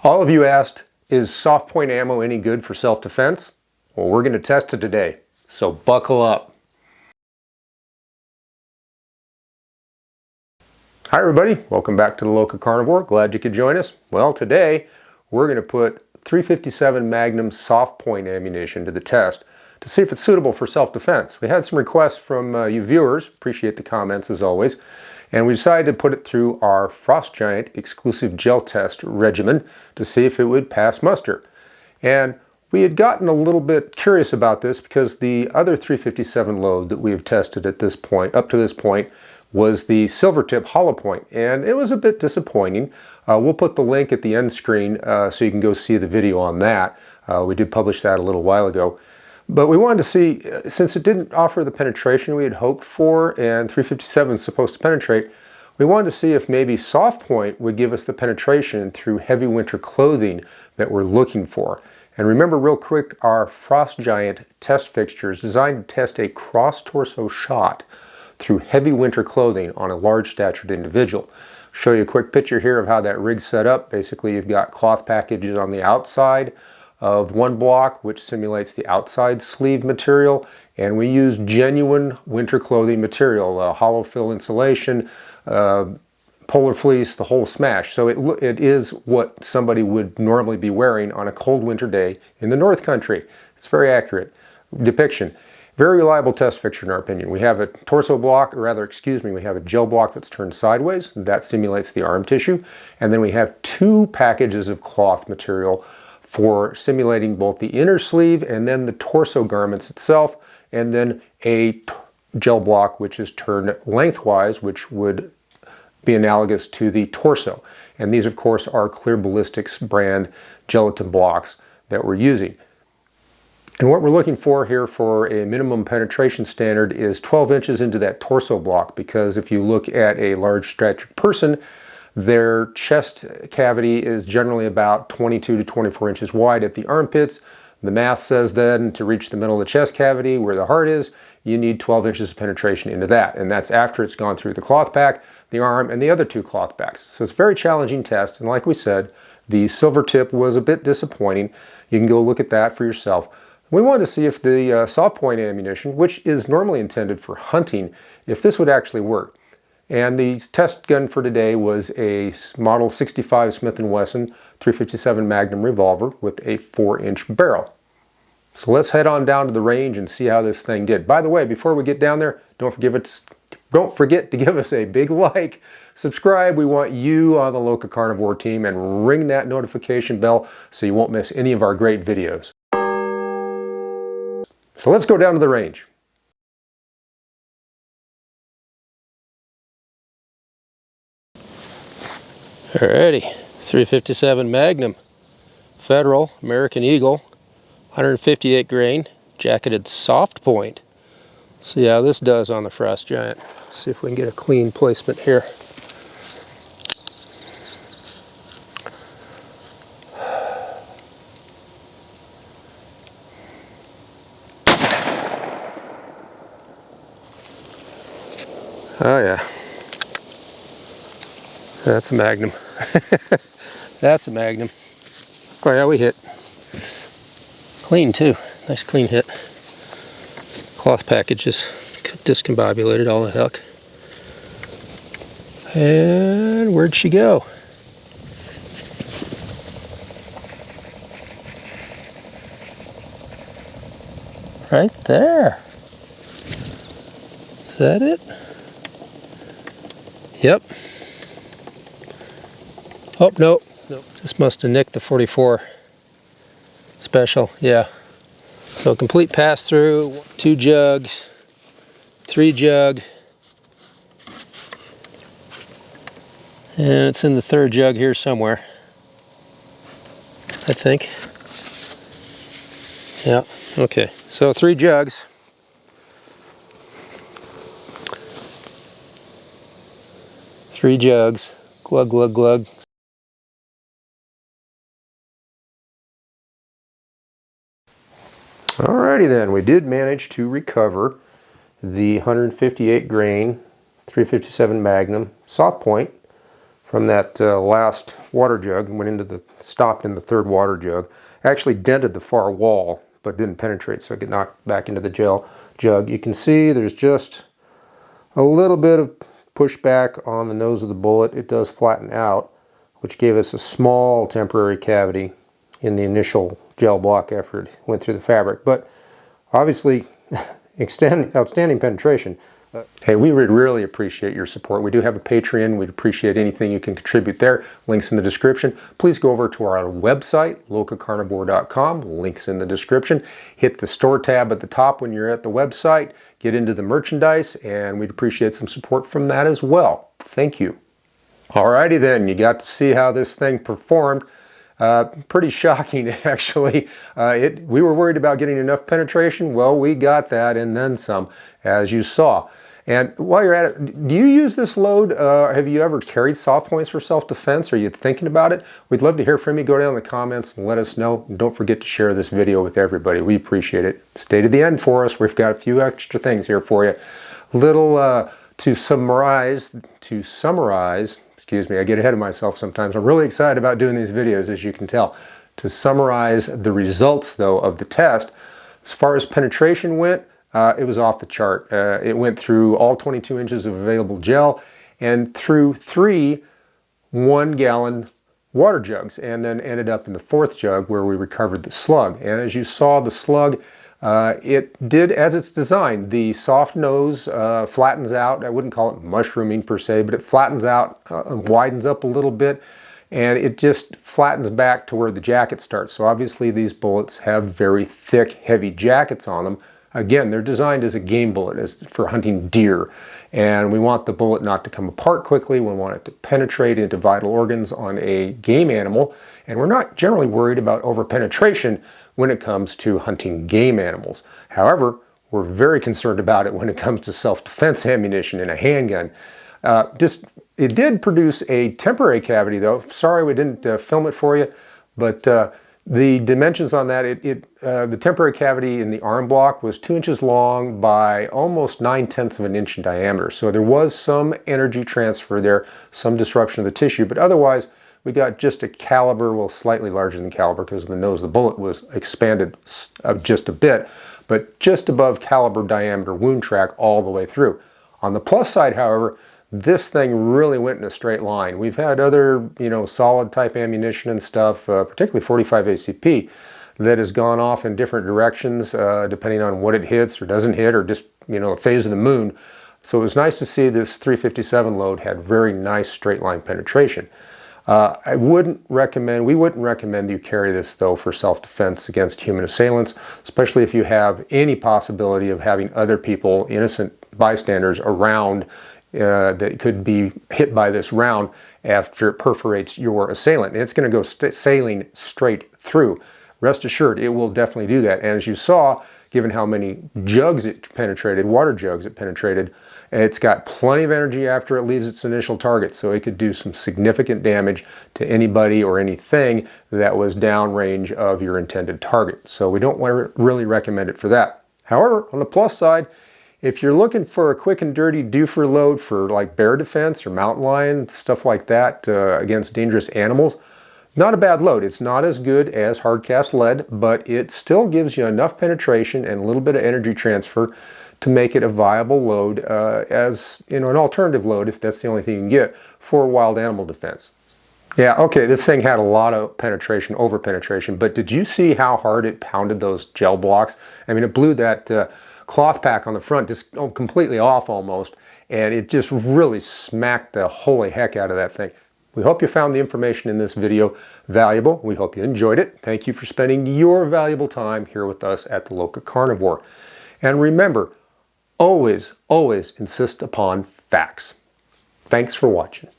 All of you asked, is soft point ammo any good for self-defense? Well, we're going to test it today, so buckle up. Hi everybody, welcome back to the LocaCarnivore. Glad you could join us. Well, today we're going to put .357 Magnum soft point ammunition to the test to see if it's suitable for self-defense. We had some requests from you viewers, appreciate the comments as always, and we decided to put it through our Frost Giant exclusive gel test regimen to see if it would pass muster. And we had gotten a little bit curious about this because the other .357 load that we have tested at this point, up to this point, was the silver tip hollow point, and it was a bit disappointing. We'll put the link at the end screen so you can go see the video on that. We did publish that a little while ago. But we wanted to see, since it didn't offer the penetration we had hoped for, and .357 is supposed to penetrate, we wanted to see if maybe soft point would give us the penetration through heavy winter clothing that we're looking for. And remember real quick, our Frost Giant test fixture is designed to test a cross-torso shot through heavy winter clothing on a large statured individual. Show you a quick picture here of how that rig's set up. Basically, you've got cloth packages on the outside of one block, which simulates the outside sleeve material, and we use genuine winter clothing material, hollow fill insulation, polar fleece, the whole smash. So it is what somebody would normally be wearing on a cold winter day in the North Country. It's very accurate depiction. Very reliable test fixture in our opinion. We have a torso block, or rather, excuse me, we have a gel block that's turned sideways. That simulates the arm tissue. And then we have two packages of cloth material for simulating both the inner sleeve and then the torso garments itself, and then a gel block which is turned lengthwise, which would be analogous to the torso. And these, of course, are Clear Ballistics brand gelatin blocks that we're using. And what we're looking for here for a minimum penetration standard is 12 inches into that torso block, because if you look at a large statured person, their chest cavity is generally about 22 to 24 inches wide at the armpits. The math says then to reach the middle of the chest cavity where the heart is, you need 12 inches of penetration into that. And that's after it's gone through the cloth pack, the arm, and the other two cloth packs. So it's a very challenging test. And like we said, the silver tip was a bit disappointing. You can go look at that for yourself. We wanted to see if the soft point ammunition, which is normally intended for hunting, if this would actually work. And the test gun for today was a Model 65 Smith & Wesson .357 Magnum revolver with a 4-inch barrel. So let's head on down to the range and see how this thing did. By the way, before we get down there, don't forget to give us a big like, subscribe. We want you on the LocaCarnivore team, and ring that notification bell so you won't miss any of our great videos. So let's go down to the range. Alrighty, .357 Magnum, Federal, American Eagle, 158 grain, jacketed soft point. See how this does on the Frost Giant. See if we can get a clean placement here. Oh yeah. That's a Magnum. That's a Magnum. Oh yeah, we hit. Clean too. Nice clean hit. Cloth packages discombobulated, all the heck. And where'd she go? Right there. Is that it? Yep. Oh, no. Nope. Just must have nicked the 44 special. Yeah. So complete pass through, 2 jugs, 3 jug, and it's in the 3rd jug here somewhere, I think. Yeah. Okay. So 3 jugs. Glug, glug, glug. Alrighty then, we did manage to recover the 158 grain .357 Magnum soft point from that last water jug, stopped in the third water jug. Actually dented the far wall, but didn't penetrate, so it got knocked back into the gel jug. You can see there's just a little bit of pushback on the nose of the bullet. It does flatten out, which gave us a small temporary cavity in the initial gel block after it went through the fabric. But obviously, outstanding penetration. Hey, we would really appreciate your support. We do have a Patreon. We'd appreciate anything you can contribute there. Links in the description. Please go over to our website, LocaCarnivore.com. Links in the description. Hit the store tab at the top when you're at the website. Get into the merchandise, and we'd appreciate some support from that as well. Thank you. Alrighty then, you got to see how this thing performed. Pretty shocking, actually. We were worried about getting enough penetration. Well, we got that and then some, as you saw. And while you're at it, do you use this load? Have you ever carried soft points for self-defense? Are you thinking about it? We'd love to hear from you. Go down in the comments and let us know. And don't forget to share this video with everybody. We appreciate it. Stay to the end for us. We've got a few extra things here for you. To summarize, excuse me, I get ahead of myself sometimes. I'm really excited about doing these videos, as you can tell. To summarize the results, though, of the test, as far as penetration went, it was off the chart. It went through all 22 inches of available gel and through 3 1-gallon water jugs, and then ended up in the 4th jug where we recovered the slug. And as you saw, the slug, it did as it's designed. The soft nose flattens out. I wouldn't call it mushrooming per se, but it flattens out, widens up a little bit, and it just flattens back to where the jacket starts. So obviously these bullets have very thick, heavy jackets on them. Again, they're designed as a game bullet, for hunting deer. And we want the bullet not to come apart quickly. We want it to penetrate into vital organs on a game animal. And we're not generally worried about overpenetration when it comes to hunting game animals. However, we're very concerned about it when it comes to self-defense ammunition in a handgun. It did produce a temporary cavity, though. Sorry we didn't film it for you, but the dimensions on that, the temporary cavity in the arm block was 2 inches long by almost 9/10 of an inch in diameter. So there was some energy transfer there, some disruption of the tissue, but otherwise we got just a caliber, well, slightly larger than caliber because the nose of the bullet was expanded just a bit, but just above caliber diameter wound track all the way through. On the plus side, however, this thing really went in a straight line. We've had other, solid type ammunition and stuff, particularly 45 ACP, that has gone off in different directions depending on what it hits or doesn't hit, or just, a phase of the moon. So it was nice to see this 357 load had very nice straight line penetration. We wouldn't recommend you carry this, though, for self-defense against human assailants, especially if you have any possibility of having other people, innocent bystanders, around that could be hit by this round after it perforates your assailant. And it's going to go sailing straight through. Rest assured, it will definitely do that. And as you saw, given how many jugs it penetrated, water jugs it penetrated, it's got plenty of energy after it leaves its initial target, so it could do some significant damage to anybody or anything that was downrange of your intended target. So we don't really recommend it for that. However, on the plus side, if you're looking for a quick and dirty do-for load for like bear defense or mountain lion, stuff like that, against dangerous animals, not a bad load. It's not as good as hard cast lead, but it still gives you enough penetration and a little bit of energy transfer to make it a viable load as an alternative load, if that's the only thing you can get, for wild animal defense. Yeah, okay, this thing had a lot of penetration, over penetration, but did you see how hard it pounded those gel blocks? I mean, it blew that cloth pack on the front just completely off almost, and it just really smacked the holy heck out of that thing. We hope you found the information in this video valuable. We hope you enjoyed it. Thank you for spending your valuable time here with us at the LocaCarnivore. And remember, always, always insist upon facts. Thanks for watching.